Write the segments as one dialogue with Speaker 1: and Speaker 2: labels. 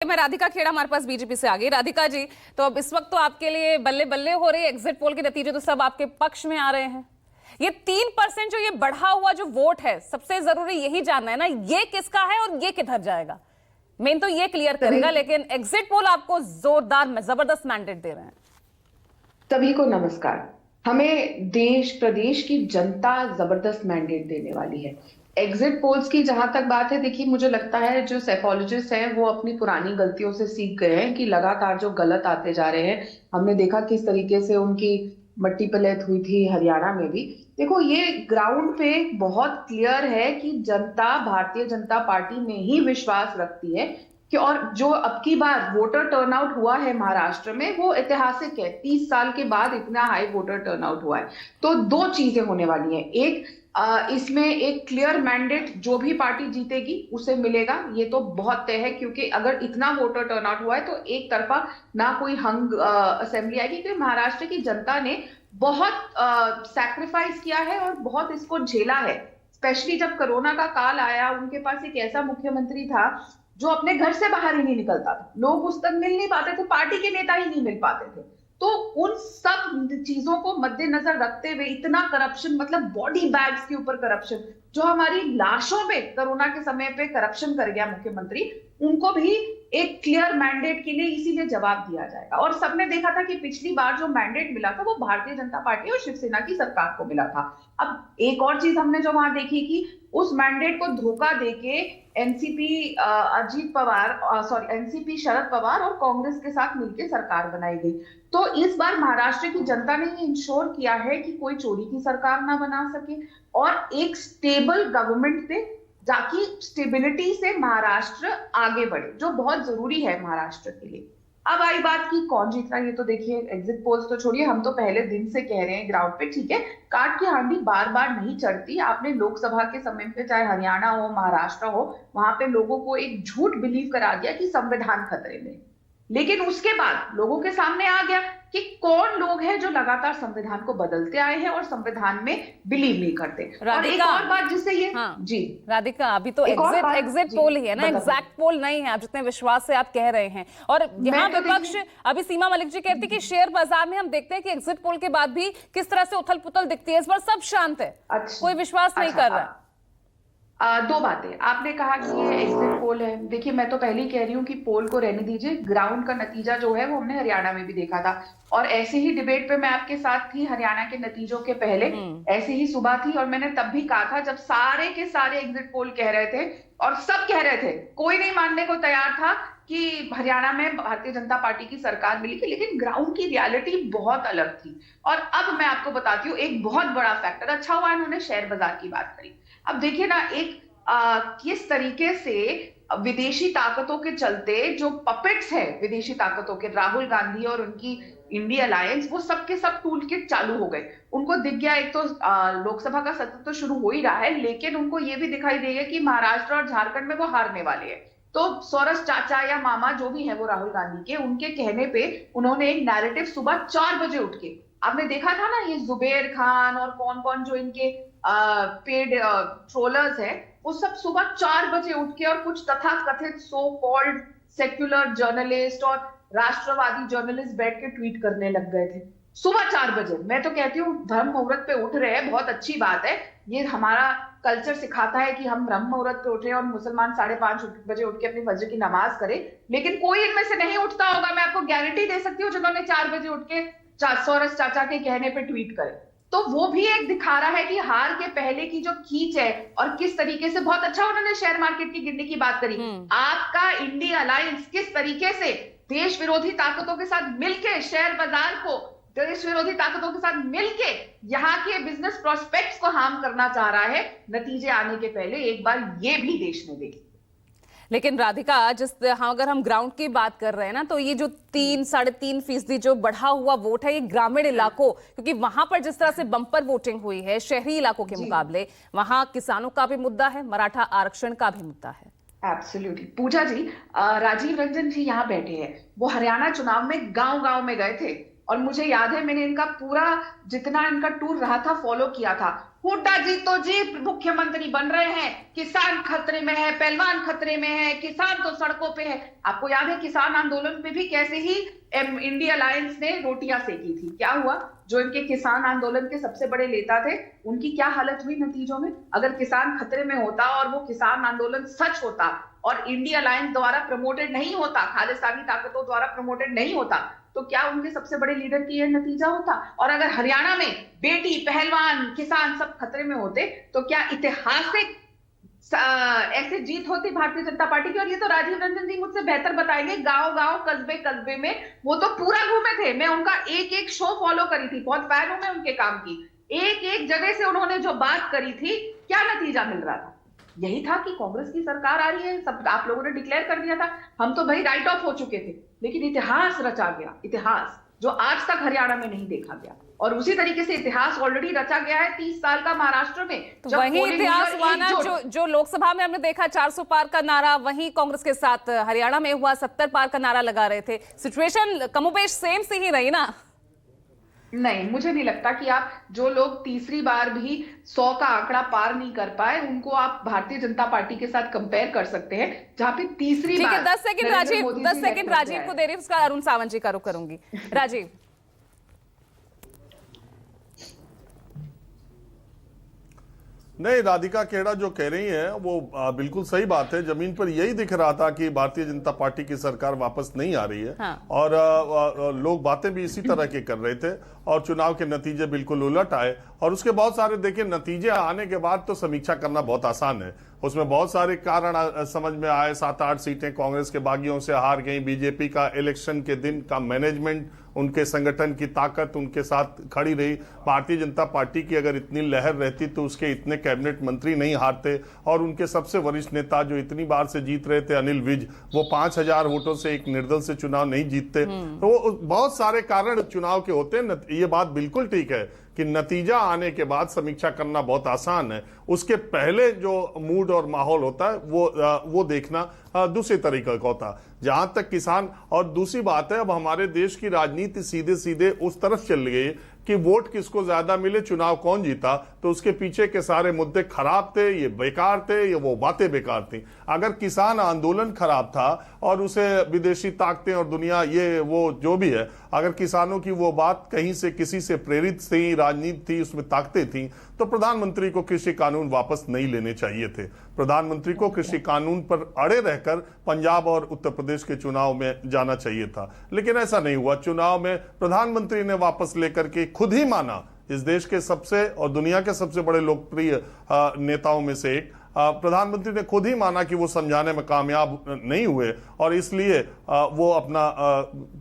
Speaker 1: मैं राधिका खेड़ा हमारे पास बीजेपी से आ गई। राधिका जी, तो अब इस वक्त तो आपके लिए बल्ले बल्ले हो रही है, एग्जिट पोल के नतीजे तो सब आपके पक्ष में आ रहे हैं। ये 3% जो ये बढ़ा हुआ जो वोट है, सबसे जरूरी यही जानना है ना, ये किसका है और ये किधर जाएगा। मेन तो ये क्लियर करेगा, लेकिन एग्जिट पोल आपको जोरदार जबरदस्त मैंडेट दे रहे हैं।
Speaker 2: सभी को नमस्कार। हमें देश प्रदेश की जनता जबरदस्त मैंडेट देने वाली है। एग्जिट पोल्स की जहां तक बात है, देखिए मुझे लगता है जो साइकोलॉजिस्ट हैं वो अपनी पुरानी गलतियों से सीख गए हैं कि लगातार जो गलत आते जा रहे हैं। हमने देखा किस तरीके से उनकी मट्टी पलट हुई थी हरियाणा में भी। देखो ये ग्राउंड पे बहुत क्लियर है कि जनता भारतीय जनता पार्टी में ही विश्वास रखती है कि, और जो अब की बार वोटर टर्नआउट हुआ है महाराष्ट्र में वो ऐतिहासिक है। 30 साल के बाद इतना हाई वोटर टर्नआउट हुआ है। तो दो चीजें होने वाली हैं। एक, इसमें एक क्लियर मैंडेट जो भी पार्टी जीतेगी उसे मिलेगा, ये तो बहुत तय है, क्योंकि अगर इतना वोटर टर्नआउट हुआ है तो एक तरफा ना कोई हंग असेंबली आएगी, क्योंकि महाराष्ट्र की जनता ने बहुत सैक्रिफाइस किया है और बहुत इसको झेला है। स्पेशली जब कोरोना का काल आया, उनके पास एक ऐसा मुख्यमंत्री था जो अपने घर से बाहर ही नहीं निकलता था, लोग उस तक मिल नहीं पाते थे, पार्टी के नेता ही नहीं मिल पाते थे। तो उन सब चीजों को मद्देनजर रखते हुए इतना करप्शन, मतलब बॉडी बैग्स के ऊपर करप्शन, जो हमारी लाशों पे कोरोना के समय पे करप्शन कर गया मुख्यमंत्री, उनको भी एक क्लियर मैंडेट के लिए इसीलिए जवाब दिया जाएगा। और सबने देखा था कि पिछली बार जो मैंडेट मिला था वो भारतीय जनता पार्टी और शिवसेना की सरकार को मिला था। अब एक और चीज हमने जो वहां देखी कि उस मैंडेट को धोखा देके एनसीपी अजीत पवार एनसीपी शरद पवार और कांग्रेस के साथ मिलकर सरकार बनाई गई। तो इस बार महाराष्ट्र की जनता ने ये इंश्योर किया है कि कोई चोरी की सरकार ना बना सके और एक स्टेबल गवर्नमेंट पे, ताकि स्टेबिलिटी से महाराष्ट्र आगे बढ़े, जो बहुत जरूरी है महाराष्ट्र के लिए। अब आई बात की कौन जीत रहा है, ये तो देखिए एग्जिट पोल्स तो छोड़िए, हम तो पहले दिन से कह रहे हैं ग्राउंड पे, ठीक है, काट की हांडी बार बार नहीं चढ़ती। आपने लोकसभा के समय पे, चाहे हरियाणा हो महाराष्ट्र हो, वहां पे लोगों को एक झूठ बिलीव करा दिया कि संविधान खतरे में, लेकिन उसके बाद लोगों के सामने आ गया कि कौन लोग हैं जो लगातार संविधान को बदलते आए हैं और संविधान में बिलीव नहीं करते। और एक और बात जिससे ये,
Speaker 1: हाँ,
Speaker 2: जी
Speaker 1: राधिका, अभी तो एग्जिट पोल ही है ना, एग्जैक्ट पोल नहीं है, आप जितने विश्वास से आप कह रहे हैं। और यहाँ विपक्ष, अभी सीमा मलिक जी कहती कि शेयर बाजार में हम देखते हैं कि एग्जिट पोल के बाद भी किस तरह से उथल पुथल दिखती है, इस बार सब शांत है, कोई विश्वास नहीं कर रहा।
Speaker 2: दो बातें आपने कहा कि ये एग्जिट पोल है। देखिए मैं तो पहले ही कह रही हूँ कि पोल को रहने दीजिए, ग्राउंड का नतीजा जो है वो हमने हरियाणा में भी देखा था, और ऐसे ही डिबेट पे मैं आपके साथ थी हरियाणा के नतीजों के पहले, ऐसे ही सुबह थी, और मैंने तब भी कहा था, जब सारे के सारे एग्जिट पोल कह रहे थे और सब कह रहे थे, कोई नहीं मानने को तैयार था कि हरियाणा में भारतीय जनता पार्टी की सरकार मिलेगी, लेकिन ग्राउंड की रियलिटी बहुत अलग थी। और अब मैं आपको बताती हूँ एक बहुत बड़ा फैक्टर, अच्छा हुआ इन्होंने शेयर बाजार की बात करी। अब देखिए ना, एक किस तरीके से विदेशी ताकतों के चलते जो पपेट्स है, विदेशी ताकतों के, राहुल गांधी और उनकी इंडिया अलायंस, वो सबके सब टूल किट चालू हो गए। उनको दिख गया, एक तो लोकसभा का सत्र तो शुरू हो ही रहा है, लेकिन उनको ये भी दिखाई देगा कि महाराष्ट्र और झारखंड में वो हारने वाले हैं। तो सोरस चाचा या मामा जो भी है वो राहुल गांधी के, उनके कहने पे उन्होंने एक नैरेटिव सुबह 4 बजे उठ के, आपने देखा था ना, ये जुबेर खान और कौन कौन जो इनके पेड ट्रोलर्स है, वो सब सुबह 4 बजे उठ के, और कुछ तथाकथित सो कॉल्ड सेक्युलर जर्नलिस्ट और राष्ट्रवादी जर्नलिस्ट बैठ के ट्वीट करने लग गए थे सुबह 4 बजे। मैं तो कहती हूँ ब्रह्म मुहूर्त पे उठ रहे हैं, बहुत अच्छी बात है, ये हमारा कल्चर सिखाता है कि हम ब्रह्म मुहूर्त पे उठ रहे हैं और मुसलमान 5:30 बजे उठ के अपनी फजर की नमाज करें। लेकिन कोई इनमें से नहीं उठता होगा, मैं आपको गारंटी दे सकती हूँ, जिन्होंने 4 बजे उठ के सोरस चाचा के कहने पे ट्वीट करे। तो वो भी एक दिखा रहा है कि हार के पहले की जो खींच है, और किस तरीके से, बहुत अच्छा उन्होंने शेयर मार्केट की गिरने की बात करी। आपका इंडिया अलायंस किस तरीके से देश विरोधी ताकतों के साथ मिलके शेयर बाजार को, देश विरोधी ताकतों के साथ मिलके यहाँ के बिजनेस प्रोस्पेक्ट्स को हार्म करना चाह रहा है, नतीजे आने के पहले एक बार ये भी देश ने देखी।
Speaker 1: लेकिन राधिका, अगर हम ग्राउंड की बात कर रहे हैं ना, तो ये जो 3-3.5% जो बढ़ा हुआ वोट है, ये ग्रामीण इलाकों, क्योंकि वहां पर जिस तरह से बंपर वोटिंग हुई है शहरी इलाकों के मुकाबले, वहां किसानों का भी मुद्दा है, मराठा आरक्षण का भी मुद्दा है।
Speaker 2: एब्सोल्युटली पूजा जी, राजीव रंजन जी यहाँ बैठे हैं, वो हरियाणा चुनाव में गांव गांव में गए थे, और मुझे याद है मैंने इनका पूरा जितना इनका टूर रहा था फॉलो किया था। हुड्डा जी तो जी मुख्यमंत्री बन रहे हैं, किसान खतरे में है, पहलवान खतरे में है, किसान तो सड़कों पे है। आपको याद है किसान आंदोलन पे भी कैसे ही इंडिया अलायंस ने रोटियां सेकी थी, क्या हुआ? जो इनके किसान आंदोलन के सबसे बड़े नेता थे, उनकी क्या हालत हुई नतीजों में? अगर किसान खतरे में होता और वो किसान आंदोलन सच होता और इंडिया अलायंस द्वारा प्रमोटेड नहीं होता, खालिस्तानी ताकतों द्वारा प्रमोटेड नहीं होता, तो क्या उनके सबसे बड़े लीडर की यह नतीजा होता? और अगर हरियाणा में बेटी, पहलवान, किसान सब खतरे में होते, तो क्या ऐतिहासिक ऐसे जीत होती भारतीय जनता पार्टी की? और ये तो राजीव रंजन जी मुझसे बेहतर बताएंगे, गांव गांव कस्बे कस्बे में वो तो पूरा घूमे थे, मैं उनका एक एक शो फॉलो करी थी, बहुत फैन हूं मैं उनके काम की। एक एक जगह से उन्होंने जो बात करी थी, क्या नतीजा मिल रहा था? यही था कि कांग्रेस की सरकार आ रही है, सब आप लोगों ने डिक्लेयर कर दिया था, हम तो भाई राइट ऑफ हो चुके थे, लेकिन इतिहास रचा गया, इतिहास जो आज तक हरियाणा में नहीं देखा गया। और उसी तरीके से इतिहास ऑलरेडी रचा गया है 30 साल का महाराष्ट्र में।
Speaker 1: तो वही इतिहास हुआ ना जो लोकसभा में हमने देखा 400 पार का नारा, वही कांग्रेस के साथ हरियाणा में हुआ 70 पार का नारा लगा रहे थे। सिचुएशन कमोबेश सेम सी ही रही ना?
Speaker 2: नहीं, मुझे नहीं लगता कि आप जो लोग तीसरी बार भी 100 का आंकड़ा पार नहीं कर पाए, उनको आप भारतीय जनता पार्टी के साथ कंपेयर कर सकते हैं, जहां पे तीसरी बार।
Speaker 1: ठीक है, 10 सेकंड राजीव, 10 सेकंड राजीव को दे रही हूं, उसका अरुण सावंत जी का रुख करूंगी। राजीव,
Speaker 3: नहीं, राधिका खेड़ा जो कह रही है वो बिल्कुल सही बात है। जमीन पर यही दिख रहा था कि भारतीय जनता पार्टी की सरकार वापस नहीं आ रही है। हाँ। और लोग बातें भी इसी तरह की कर रहे थे और चुनाव के नतीजे बिल्कुल उलट आए। और उसके बहुत सारे देखिए नतीजे आने के बाद तो समीक्षा करना बहुत आसान है, उसमें बहुत सारे कारण समझ में आए। 7-8 सीटें कांग्रेस के बागियों से हार गई, बीजेपी का इलेक्शन के दिन का मैनेजमेंट, उनके संगठन की ताकत उनके साथ खड़ी रही। भारतीय जनता पार्टी की अगर इतनी लहर रहती तो उसके इतने कैबिनेट मंत्री नहीं हारते। और उनके सबसे वरिष्ठ नेता जो इतनी बार से जीत रहे थे, अनिल विज, वो 5000 वोटों से एक निर्दल से चुनाव नहीं जीतते। तो बहुत सारे कारण चुनाव के होते हैं। ये बात बिल्कुल ठीक है कि नतीजा आने के बाद समीक्षा करना बहुत आसान है, उसके पहले जो मूड और माहौल होता है वो देखना दूसरे तरीके का होता है। जहां तक किसान, और दूसरी बात है अब हमारे देश की राजनीति सीधे सीधे उस तरफ चल गई कि वोट किसको ज्यादा मिले, चुनाव कौन जीता, तो उसके पीछे के सारे मुद्दे खराब थे, ये बेकार थे, ये वो बातें बेकार थी। अगर किसान आंदोलन खराब था और उसे विदेशी ताकतें और दुनिया ये वो जो भी है, अगर किसानों की वो बात कहीं से किसी से प्रेरित थी, राजनीति थी, उसमें ताकतें थी, तो प्रधानमंत्री को कृषि कानून वापस नहीं लेने चाहिए थे। प्रधानमंत्री को कृषि कानून पर अड़े रहकर पंजाब और उत्तर प्रदेश के चुनाव में जाना चाहिए था, लेकिन ऐसा नहीं हुआ। चुनाव में प्रधानमंत्री ने वापस लेकर के खुद ही माना, इस देश के सबसे और दुनिया के सबसे बड़े लोकप्रिय नेताओं में से एक प्रधानमंत्री ने खुद ही माना कि वो समझाने में कामयाब नहीं हुए और इसलिए वो अपना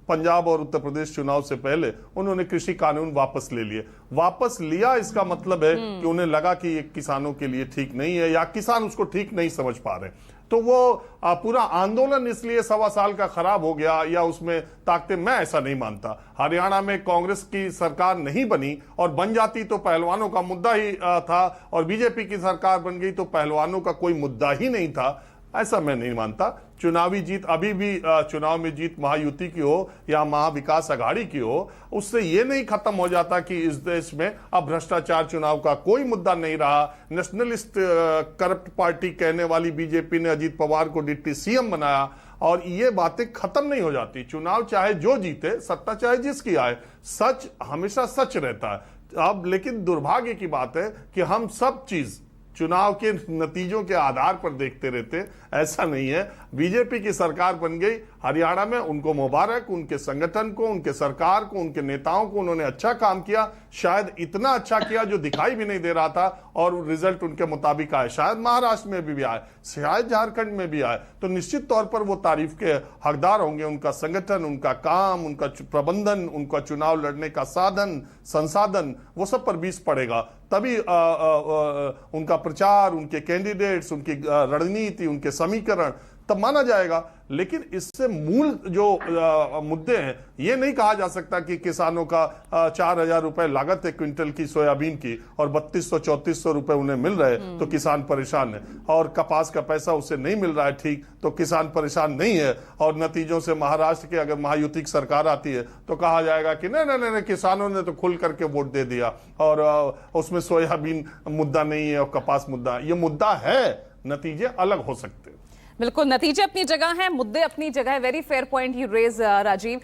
Speaker 3: पंजाब और उत्तर प्रदेश चुनाव से पहले उन्होंने कृषि कानून वापस ले लिए। वापस लिया इसका मतलब है कि उन्हें लगा कि ये किसानों के लिए ठीक नहीं है या किसान उसको ठीक नहीं समझ पा रहे, तो वो पूरा आंदोलन इसलिए 1.25 साल का खराब हो गया या उसमें ताकतें, मैं ऐसा नहीं मानता। हरियाणा में कांग्रेस की सरकार नहीं बनी और बन जाती तो पहलवानों का मुद्दा ही था, और बीजेपी की सरकार बन गई तो पहलवानों का कोई मुद्दा ही नहीं था, ऐसा मैं नहीं मानता। चुनावी जीत, अभी भी चुनाव में जीत महायुति की हो या महाविकास अघाड़ी की हो, उससे ये नहीं खत्म हो जाता कि इस देश में अब भ्रष्टाचार चुनाव का कोई मुद्दा नहीं रहा। नेशनलिस्ट करप्ट पार्टी कहने वाली बीजेपी ने अजीत पवार को डिप्टी सीएम बनाया और ये बातें खत्म नहीं हो जाती। चुनाव चाहे जो जीते, सत्ता चाहे जिसकी आए, सच हमेशा सच रहता है। अब लेकिन दुर्भाग्य की बात है कि हम सब चीज चुनाव के नतीजों के आधार पर देखते रहते, ऐसा नहीं है। बीजेपी की सरकार बन गई हरियाणा में, उनको मुबारक, उनके संगठन को, उनके सरकार को, उनके नेताओं को, उन्होंने अच्छा काम किया, शायद इतना अच्छा किया जो दिखाई भी नहीं दे रहा था और रिजल्ट उनके मुताबिक आए। शायद महाराष्ट्र में भी आए, शायद झारखंड में भी आए, तो निश्चित तौर पर वो तारीफ के हकदार होंगे। उनका संगठन, उनका काम, उनका प्रबंधन, उनका चुनाव लड़ने का साधन संसाधन, वो सब पर 20 पड़ेगा। तभी उनका प्रचार, उनके कैंडिडेट्स, उनकी रणनीति, उनके समीकरण, तब माना जाएगा। लेकिन इससे मूल जो मुद्दे हैं, ये नहीं कहा जा सकता कि किसानों का 4,000 रुपए लागत है क्विंटल की सोयाबीन की और 3200-3400 रुपए उन्हें मिल रहे तो किसान परेशान है, और कपास का पैसा उसे नहीं मिल रहा है ठीक तो किसान परेशान नहीं है। और नतीजों से महाराष्ट्र की अगर महायुति की सरकार आती है तो कहा जाएगा कि नहीं, किसानों ने तो खुल करके वोट दे दिया और उसमें सोयाबीन मुद्दा नहीं है और कपास मुद्दा। ये मुद्दा है, नतीजे अलग हो सकते हैं।
Speaker 1: बिल्कुल, नतीजे अपनी जगह हैं, मुद्दे अपनी जगह है। Very fair point you raise Rajiv.